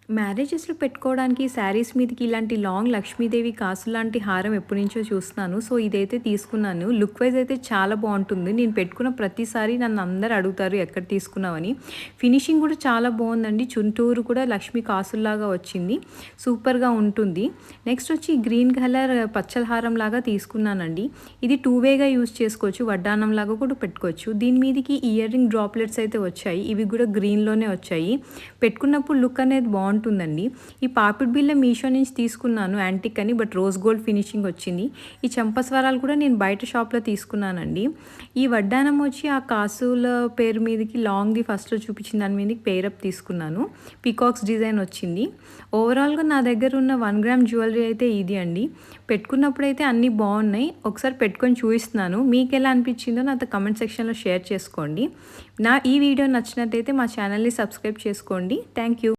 మ్యారేజెస్‌లో పెట్టుకోవడానికి శారీస్ మీదకి ఇలాంటి లాంగ్ లక్ష్మీదేవి కాసులాంటి హారం ఎప్పటినుంచో చూస్తున్నాను. సో, ఇదైతే తీసుకున్నాను. లుక్ వైస్ అయితే చాలా బావుంటుంది. నేను పెట్టుకున్న ప్రతిసారి నన్ను అందరూ అడుగుతారు ఎక్కడ తీసుకున్నావని. ఫినిషింగ్ కూడా చాలా బావుందండి. చుట్టూరు కూడా లక్ష్మీ కాసుల్లాగా వచ్చింది. సూపర్‌గా ఉంటుంది. నెక్స్ట్ వచ్చి గ్రీన్ కలర్ పచ్చల హారం లాగా తీసుకున్నానండి. ఇది 2 వేగా యూజ్ చేసుకోవచ్చు. వడ్డానంలాగా కూడా పెట్టుకోవచ్చు. దీని మీదకి ఇయర్ రింగ్ డ్రాప్లెట్స్ అయితే వచ్చాయి. ఇవి కూడా గ్రీన్‌లోనే వచ్చాయి. పెట్టుకున్నప్పుడు లుక్ అనేది బాగుంటుందండి. ఈ పాపిడి బిళ్ళ మీషో నుంచి తీసుకున్నాను యాంటిక్ అని, బట్ రోజ్ గోల్డ్ ఫినిషింగ్ వచ్చింది. ఈ చంపస్వరాలు కూడా నేను బయట షాప్లో తీసుకున్నానండి. ఈ వడ్డానం వచ్చి ఆ కాసుల పేరు మీదకి లాంగ్ది ఫస్ట్లో చూపించిన దాని మీదకి పేరప్ తీసుకున్నాను. పీకాక్స్ డిజైన్ వచ్చింది. ఓవరాల్గా నా దగ్గర ఉన్న 1 గ్రామ్ జ్యువెలరీ అయితే ఇది అండి. పెట్టుకున్నప్పుడైతే అన్నీ బాగున్నాయి. ఒకసారి పెట్టుకొని చూపిస్తున్నాను. మీకు ఎలా అనిపించిందో నాతో కమెంట్ సెక్షన్లో షేర్ చేసుకోండి. ఈ వీడియో నచ్చినట్టయితే మా ఛానల్ని సబ్స్క్రైబ్ చేసుకోండి. Thank you.